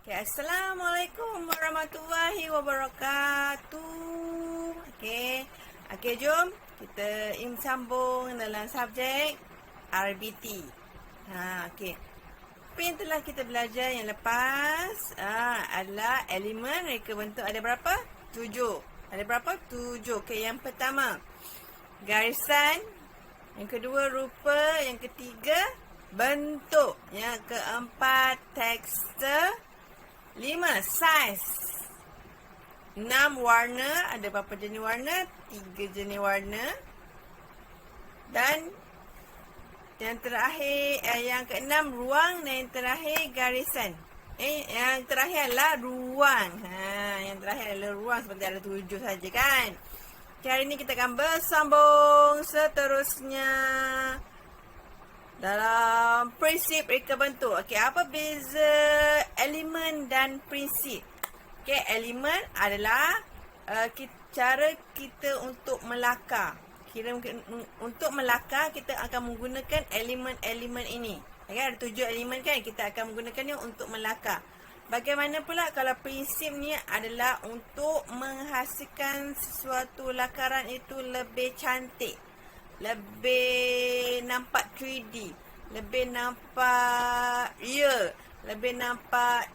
Okay, Assalamualaikum warahmatullahi wabarakatuh. Okay, jom kita sambung dalam subjek RBT. Okay. Apa yang telah kita belajar yang lepas adalah elemen reka bentuk ada berapa? 7. Ada berapa? 7. Okay, yang pertama garisan, yang kedua rupa, yang ketiga bentuk, yang keempat tekstur, 5 saiz, 6 warna, ada berapa jenis warna? 3 jenis warna. Dan yang terakhir, yang keenam ruang, dan yang terakhir garisan. Yang terakhir adalah ruang. Yang terakhir adalah ruang, seperti ada 7 saja kan. Hari ini kita akan bersambung seterusnya dalam prinsip reka bentuk. Okey, apa beza elemen dan prinsip? Okey, elemen adalah cara kita untuk melakar. Untuk melakar kita akan menggunakan elemen-elemen ini. Okay, ada 7 elemen kan, kita akan menggunakannya untuk melakar. Bagaimana pula kalau prinsip ni adalah untuk menghasilkan sesuatu lakaran itu lebih cantik, lebih nampak 3D, lebih nampak real, lebih nampak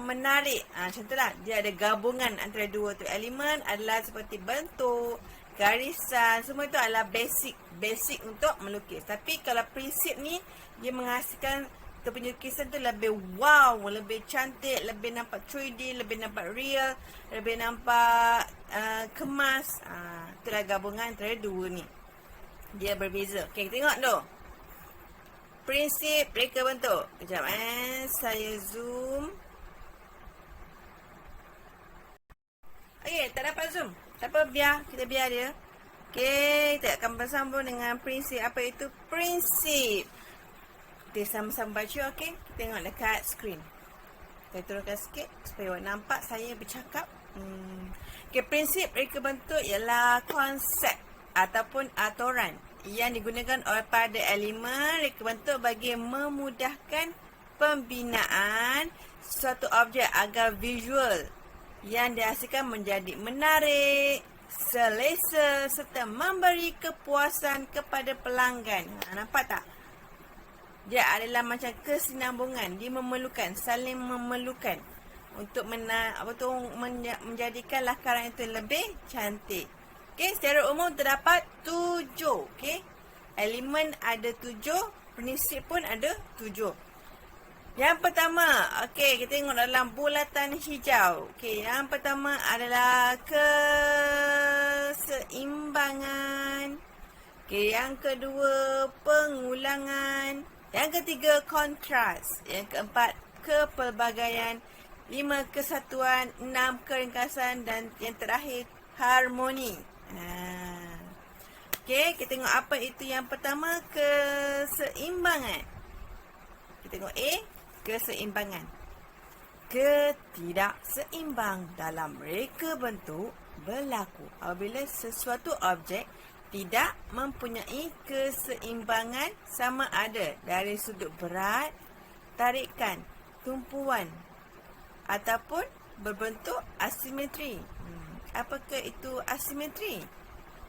menarik. Macam tu lah. Dia ada gabungan antara dua tu. Elemen adalah seperti bentuk, garisan, semua itu adalah basic untuk melukis. Tapi kalau prinsip ni, dia menghasilkan lukisan tu lebih wow, lebih cantik, lebih nampak 3D, lebih nampak real, lebih nampak kemas. Itulah gabungan antara dua ni. Dia berbeza. Okay, tengok tu. Prinsip reka bentuk. Sekejap saya zoom. Okay, tak dapat zoom. Tak apa, kita biar dia. Okay, kita akan bersambung dengan prinsip. Apa itu prinsip? Kita sama-sama baca, okay? Kita tengok dekat skrin. Saya turunkan sikit supaya awak nampak saya bercakap. Okay, prinsip reka bentuk ialah konsep ataupun aturan yang digunakan oleh pada elemen reka bentuk bagi memudahkan pembinaan suatu objek agar visual yang dihasilkan menjadi menarik, selesa serta memberi kepuasan kepada pelanggan. Nampak tak? Dia adalah macam kesinambungan. Dia memerlukan, saling memerlukan untuk menjadikan lakaran itu lebih cantik. Okey, secara umum terdapat 7. Okey, elemen ada 7, prinsip pun ada 7. Yang pertama, okey, kita tengok dalam bulatan hijau. Okey, yang pertama adalah keseimbangan. Okey, yang kedua pengulangan. Yang ketiga kontras. Yang keempat kepelbagaian. 5 kesatuan, 6 keringkasan dan yang terakhir harmoni. Okey, kita tengok apa itu yang pertama, keseimbangan. Kita tengok A, keseimbangan. Ketidakseimbang dalam reka bentuk berlaku apabila sesuatu objek tidak mempunyai keseimbangan sama ada dari sudut berat, tarikan, tumpuan ataupun berbentuk asimetri. Apakah itu asimetri?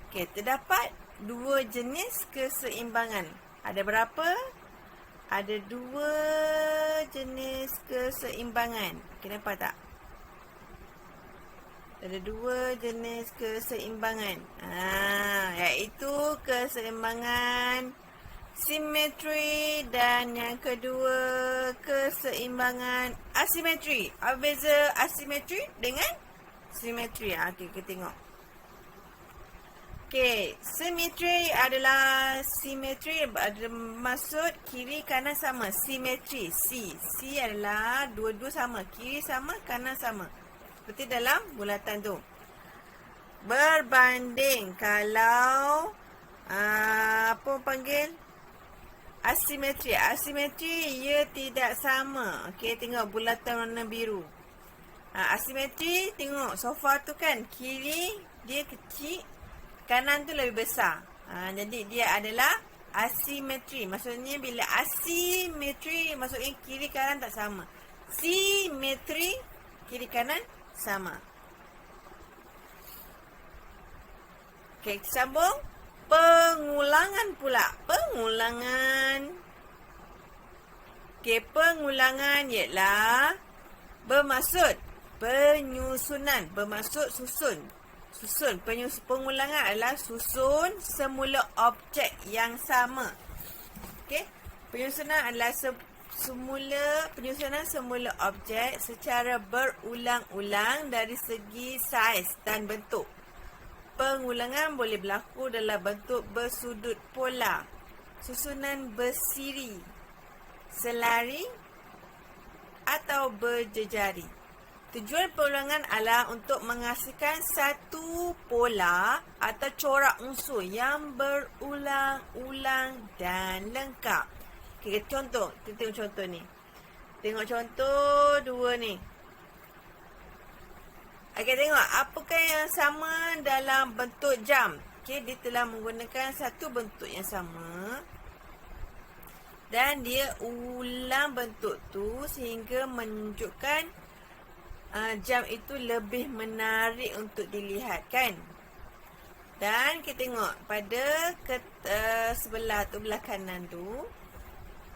Okey, terdapat 2 jenis keseimbangan. Ada berapa? Ada 2 jenis keseimbangan. Okey, nampak tak? Ada 2 jenis keseimbangan. Iaitu keseimbangan simetri dan yang kedua keseimbangan asimetri. Apa beza asimetri dengan simetri? Okey, kita tengok. Okey, simetri adalah simetri bermaksud kiri kanan sama. Simetri, C adalah dua-dua sama, kiri sama, kanan sama. Seperti dalam bulatan tu. Berbanding kalau apa panggil? Asimetri. Asimetri ia tidak sama. Okey, tengok bulatan warna biru. Asimetri, tengok sofa tu kan, kiri dia kecil, kanan tu lebih besar. Jadi dia adalah asimetri. Maksudnya bila asimetri, maksudnya kiri kanan tak sama. Simetri kiri kanan sama. Okey, kita sambung. Pengulangan pula. Pengulangan. Okey, pengulangan ialah bermaksud penyusunan. Bermaksud susun. Pengulangan adalah susun semula objek yang sama. Okey. Penyusunan adalah penyusunan semula objek secara berulang-ulang dari segi saiz dan bentuk. Pengulangan boleh berlaku dalam bentuk bersudut pola, susunan bersiri, selari atau berjejari. Tujuan pengulangan adalah untuk menghasilkan satu pola atau corak unsur yang berulang-ulang dan lengkap. Okay, contoh. Kita tengok contoh ni. Tengok contoh 2 ni. Okay, tengok. Apakah yang sama dalam bentuk jam? Okay, dia telah menggunakan satu bentuk yang sama. Dan dia ulang bentuk tu sehingga menunjukkan jam itu lebih menarik untuk dilihat, kan? Dan kita tengok pada sebelah tu, belah kanan tu,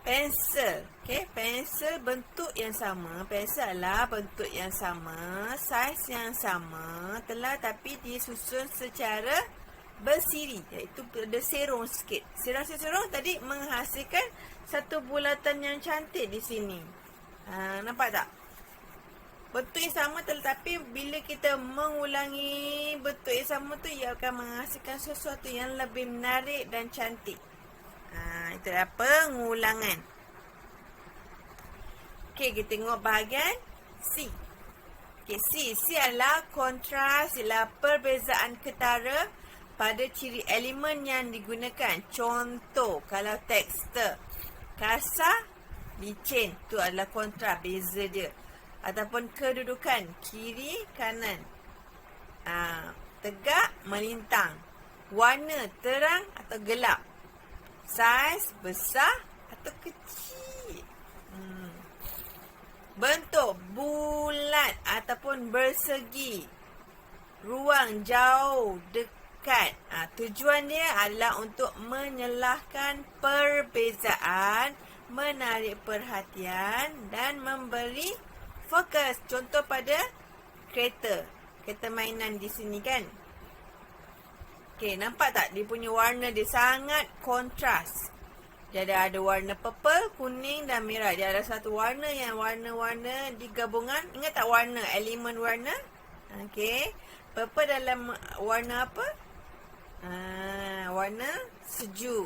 pensel. Okay, pensel bentuk yang sama. Pensel adalah bentuk yang sama, saiz yang sama, tapi disusun secara bersiri, iaitu ada serong sikit. Serong tadi menghasilkan satu bulatan yang cantik di sini. Nampak tak? Bentuk yang sama, tetapi bila kita mengulangi bentuk yang sama tu, ia akan menghasilkan sesuatu yang lebih menarik dan cantik. Itulah pengulangan. Okey, kita tengok bahagian C. Okey, C adalah kontras, ialah perbezaan ketara pada ciri elemen yang digunakan. Contoh, kalau tekstur kasar, licin, tu adalah kontras, beza dia. Ataupun kedudukan kiri kanan, tegak melintang, warna terang atau gelap, saiz besar atau kecil, bentuk bulat ataupun bersegi, ruang jauh dekat. Tujuan dia adalah untuk menyelahkan perbezaan, menarik perhatian dan memberi fokus. Contoh pada kereta mainan di sini, kan? Okey, nampak tak dia punya warna dia sangat kontras. Dia ada warna purple, kuning dan merah. Dia ada satu warna yang warna-warna digabungan. Ingat tak warna, elemen warna? Okey. Purple dalam warna apa? Warna sejuk.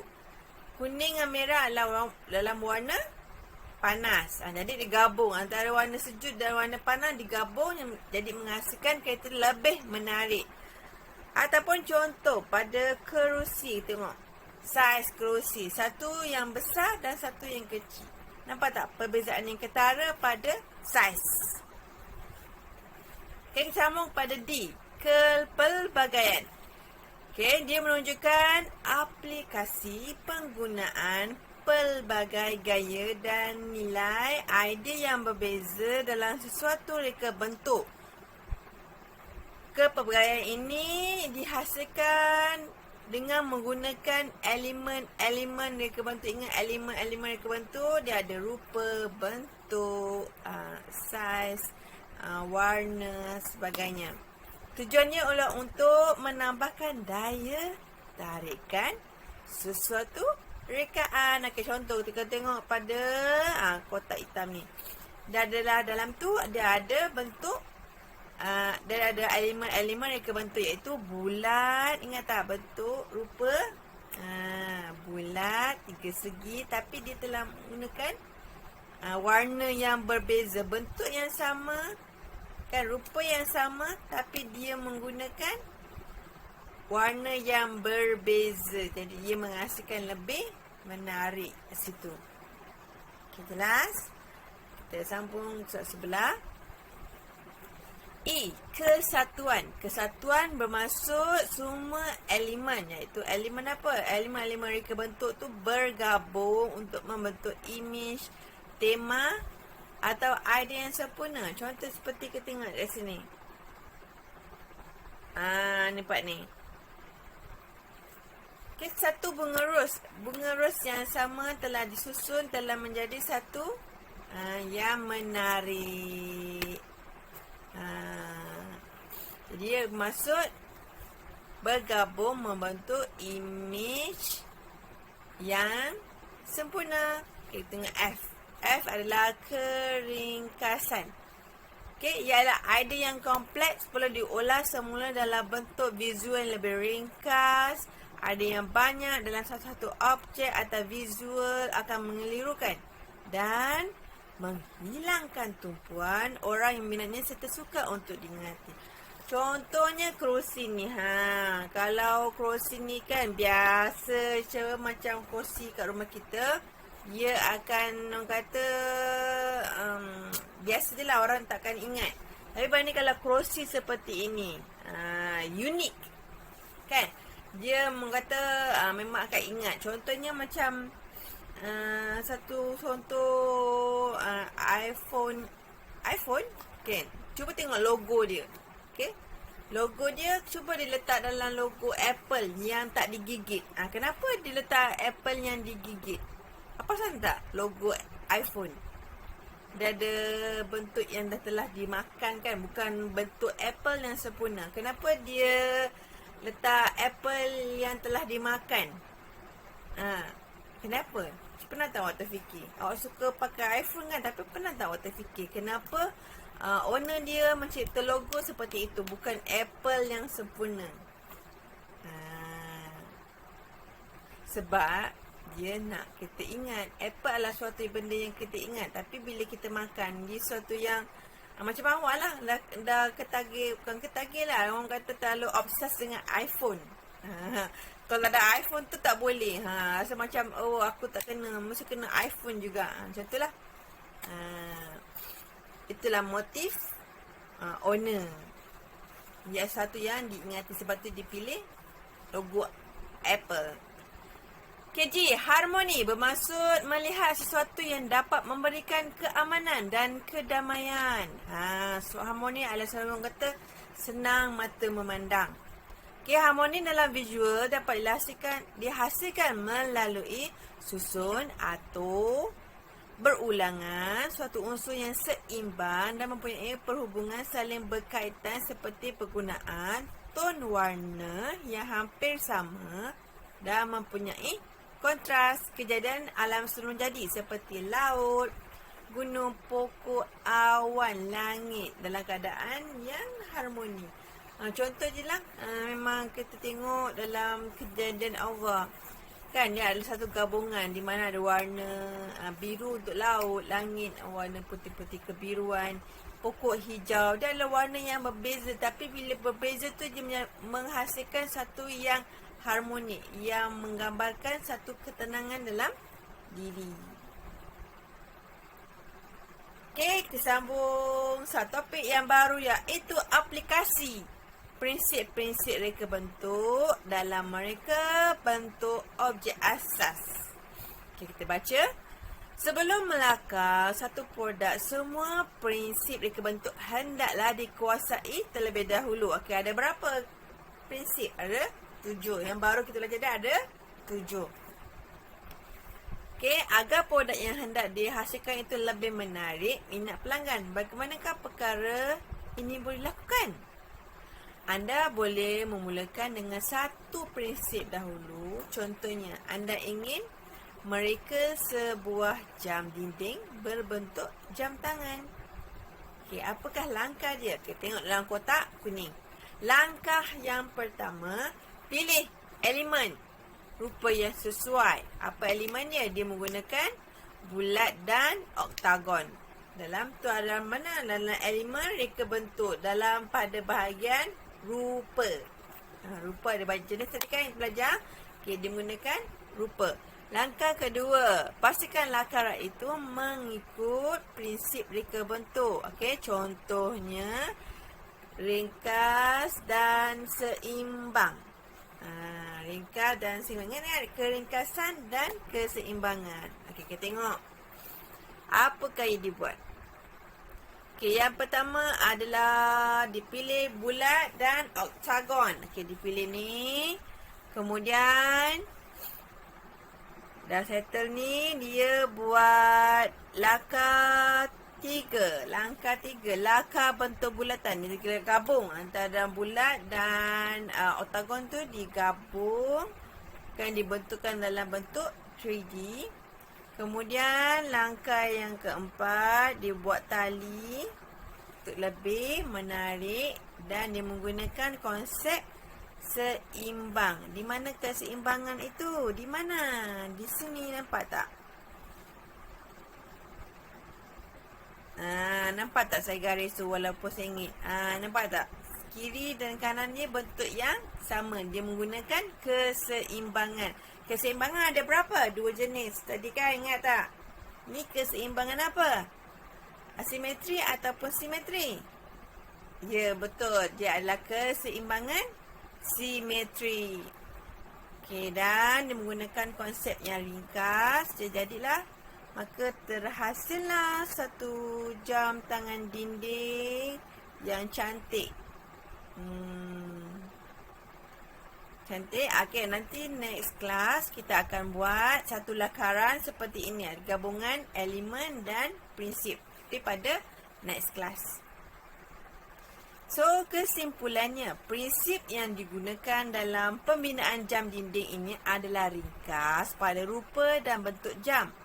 Kuning dan merah adalah dalam warna panas. Jadi digabung antara warna sejuk dan warna panas, digabung jadi menghasilkan kereta lebih menarik. Ataupun contoh pada kerusi, tengok saiz kerusi, satu yang besar dan satu yang kecil. Nampak tak perbezaan yang ketara pada saiz? Okay, sambung pada D, kepelbagaian. Okay, dia menunjukkan aplikasi penggunaan pelbagai gaya dan nilai idea yang berbeza dalam sesuatu reka bentuk. Kepelbagaian ini dihasilkan dengan menggunakan elemen-elemen reka bentuk. Ingat elemen-elemen reka bentuk, dia ada rupa, bentuk, saiz, warna, sebagainya. Tujuannya adalah untuk menambahkan daya tarikan sesuatu rekaan. Okay, contoh kita tengok pada kotak hitam ni. Dia adalah dalam tu dia ada bentuk, dia ada elemen-elemen reka bentuk, iaitu bulat. Ingat tak bentuk rupa bulat, tiga segi, tapi dia telah menggunakan warna yang berbeza. Bentuk yang sama, kan, rupa yang sama, tapi dia menggunakan warna yang berbeza. Jadi dia menghasilkan lebih menarik di situ. Okay, jelas? Kita sambung sebelah. E, kesatuan. Kesatuan bermaksud semua elemen, iaitu elemen apa? Elemen-elemen reka bentuk tu bergabung untuk membentuk imej, tema atau idea yang sempurna. Contoh seperti kita tengok kat sini. Nampak ni. Okay, satu bunga ros. Bunga ros yang sama telah disusun telah menjadi satu yang menarik. Jadi dia maksud bergabung membentuk imej yang sempurna. Okay, tengok F. F adalah keringkasan. Okay, ialah idea yang kompleks perlu diolah semula dalam bentuk visual yang lebih ringkas. Ada yang banyak dalam satu-satu objek atau visual akan mengelirukan dan menghilangkan tumpuan orang yang minatnya serta suka untuk diingati. Contohnya kerusi ni. Kalau kerusi ni kan biasa macam kerusi kat rumah kita, dia akan orang kata biasa je lah, orang takkan ingat. Tapi banding kalau kerusi seperti ini, unik kan, dia mengata memang akan ingat. Contohnya macam satu contoh iPhone kan, cuba tengok logo dia. Okay, logo dia cuba diletak dalam logo Apple yang tak digigit. Kenapa diletak Apple yang digigit? Apa salah tak logo iPhone? Dia ada bentuk yang dah telah dimakan kan, bukan bentuk Apple yang sempurna. Kenapa dia letak Apple yang telah dimakan? Kenapa? Pernah tak awak terfikir? Awak suka pakai iPhone kan, tapi pernah tak awak terfikir kenapa owner dia mencipta logo seperti itu, bukan Apple yang sempurna? Sebab dia nak kita ingat Apple adalah suatu benda yang kita ingat, tapi bila kita makan dia suatu yang macam awak lah, dah ketagih, bukan ketagih lah, orang kata terlalu obses dengan iPhone. Kalau ada iPhone tu tak boleh. Rasa macam aku tak kena, mesti kena iPhone juga. Macam tu lah. Itulah motif owner. Dia satu yang diingati, sebab tu dipilih logo Apple. KG, harmoni bermaksud melihat sesuatu yang dapat memberikan keamanan dan kedamaian. So harmoni adalah selalu orang kata senang mata memandang. Okay, harmoni dalam visual dapat dihasilkan melalui susun atau berulangan suatu unsur yang seimbang dan mempunyai perhubungan saling berkaitan seperti penggunaan ton warna yang hampir sama dan mempunyai kontras kejadian alam sebelum jadi seperti laut, gunung, pokok, awan, langit dalam keadaan yang harmoni. Contoh je lah, memang kita tengok dalam kejadian Allah kan, dia ada satu gabungan di mana ada warna biru untuk laut, langit warna putih-putih kebiruan, pokok hijau. Dia adalah warna yang berbeza, tapi bila berbeza tu dia menghasilkan satu yang harmoni, yang menggambarkan satu ketenangan dalam diri. Okay, kita sambung satu topik yang baru, iaitu aplikasi prinsip-prinsip reka bentuk dalam mereka bentuk objek asas. Okay, kita baca. Sebelum melakar satu produk, semua prinsip reka bentuk hendaklah dikuasai terlebih dahulu. Okay, ada berapa prinsip? Ada 7. Yang baru kita belajar ada 7. Okay, agar produk yang hendak dihasilkan itu lebih menarik minat pelanggan, bagaimanakah perkara ini boleh dilakukan? Anda boleh memulakan dengan satu prinsip dahulu. Contohnya, anda ingin mereka sebuah jam dinding berbentuk jam tangan. Okay, apakah langkah dia? Okay, tengok dalam kotak kuning. Langkah yang pertama, pilih elemen rupa yang sesuai. Apa elemen dia? Dia menggunakan bulat dan oktagon. Dalam tu ada mana? Dalam elemen reka bentuk, dalam pada bahagian rupa. Rupa ada banyak jenis tadi kan kita belajar. Okay, dia menggunakan rupa. Langkah kedua, pastikan lakaran itu mengikut prinsip reka bentuk. Okay, contohnya ringkas dan seimbang. Ringkas dan seimbang. Ini keringkasan dan keseimbangan. Okay, kita tengok apakah yang dibuat. Okey, yang pertama adalah dipilih bulat dan oktagon. Okey, dipilih ni. Kemudian dah settle ni, dia buat langkah 3. Langkah 3. Langkah bentuk bulatan. Dia kira gabung antara bulat dan oktagon tu digabung. Kan dibentukkan dalam bentuk 3D. Kemudian langkah yang keempat, dia buat tali untuk lebih menarik dan dia menggunakan konsep seimbang. Di mana keseimbangan itu? Di mana? Di sini, nampak tak? Nampak tak saya garis tu walaupun sengit? Nampak tak? Kiri dan kanan dia bentuk yang sama. Dia menggunakan keseimbangan. Keseimbangan ada berapa? 2 jenis. Tadi kan ingat tak? Ni keseimbangan apa? Asimetri ataupun simetri? Ya, betul. Dia adalah keseimbangan simetri. Okey, dan dia menggunakan konsep yang ringkas. Jadilah, maka terhasillah satu jam tangan dinding yang cantik. Cantik. Okey, nanti next class kita akan buat satu lakaran seperti ini. Gabungan elemen dan prinsip. Itu pada next class. So, kesimpulannya, prinsip yang digunakan dalam pembinaan jam dinding ini adalah ringkas pada rupa dan bentuk jam.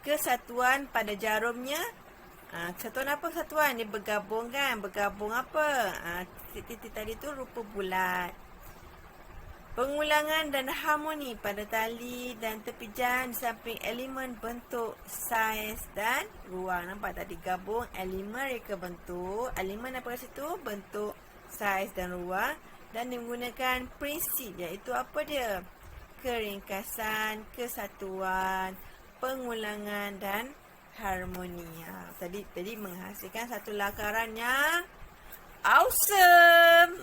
Kesatuan pada jarumnya. Kesatuan apa kesatuan? Dia bergabung kan? Bergabung apa? Titik-titik tadi tu rupa bulat. Pengulangan dan harmoni pada tali dan tepi jam di samping elemen bentuk, saiz dan ruang. Nampak tak digabung elemen reka bentuk. Elemen apa kat situ? Bentuk, saiz dan ruang. Dan menggunakan prinsip, iaitu apa dia? Keringkasan, kesatuan, pengulangan dan harmoni. Tadi menghasilkan satu lakaran yang awesome.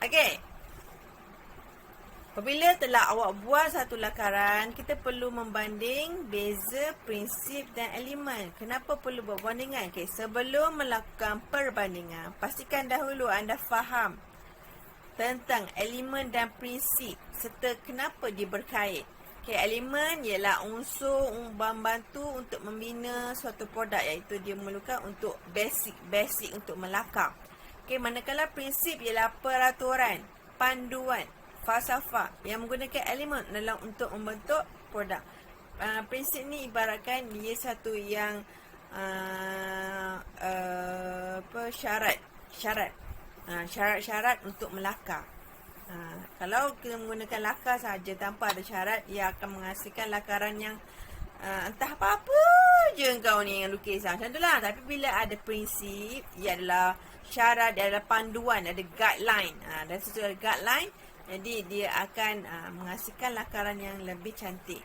Okey. Apabila telah awak buat satu lakaran, kita perlu membanding beza prinsip dan elemen. Kenapa perlu buat bandingan? Okey, sebelum melakukan perbandingan, pastikan dahulu anda faham tentang elemen dan prinsip serta kenapa dia berkait. Okey, elemen ialah unsur membantu untuk membina suatu produk, iaitu dia memerlukan untuk basic untuk melakar. Okey, manakala prinsip ialah peraturan, panduan, falsafah yang menggunakan elemen dalam untuk membentuk produk. Prinsip ni ibaratkan dia satu yang syarat-syarat untuk melakar. Kalau kita menggunakan lakar saja tanpa ada syarat, ia akan menghasilkan lakaran yang entah apa-apa je kau ni yang lukis macam tu lah. Tapi bila ada prinsip, ia adalah syarat, dia adalah panduan, ada guideline. Dan sesuai guideline, jadi dia akan menghasilkan lakaran yang lebih cantik.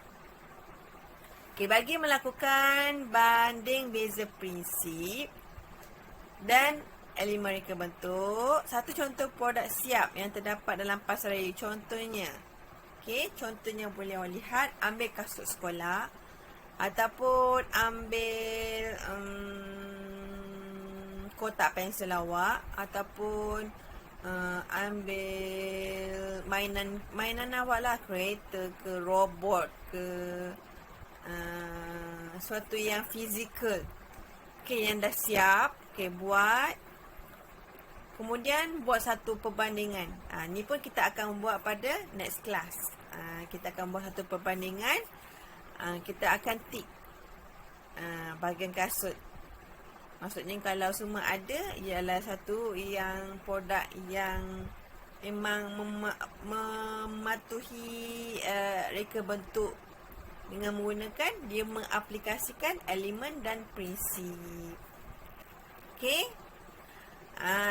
Okey, bagi melakukan banding beza prinsip dan elemen reka bentuk, satu contoh produk siap yang terdapat dalam pasaran. Contohnya, okey, contohnya boleh awak lihat, ambil kasut sekolah ataupun ambil kotak pensel awak, ataupun ambil mainan awak lah, kereta ke, robot ke, suatu yang fizikal. Okey, yang dah siap, okey, buat. Kemudian buat satu perbandingan. Ni pun kita akan buat pada next class. Kita akan buat satu perbandingan. Kita akan tick bahagian kasut. Maksudnya kalau semua ada, ialah satu yang produk yang memang mematuhi reka bentuk dengan menggunakan, dia mengaplikasikan elemen dan prinsip. Okey.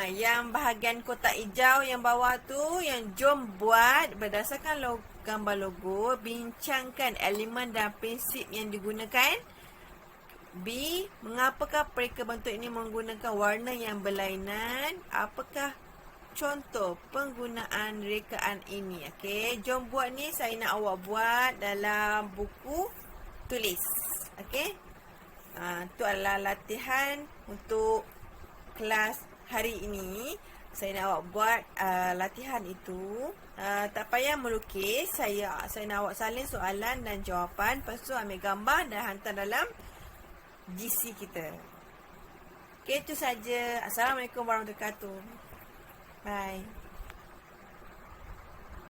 Yang bahagian kotak hijau yang bawah tu, yang jom buat berdasarkan gambar logo, bincangkan elemen dan prinsip yang digunakan. B. Mengapakah reka bentuk ini menggunakan warna yang berlainan? Apakah contoh penggunaan rekaan ini? Okey, jom buat ni. Saya nak awak buat dalam buku tulis. Okey. Itu adalah latihan untuk kelas hari ini. Saya nak awak buat latihan itu. Tak payah melukis. Saya nak awak salin soalan dan jawapan. Lepas tu ambil gambar dan hantar dalam GC kita. Okey, itu saja. Assalamualaikum warahmatullahi wabarakatuh. Bye.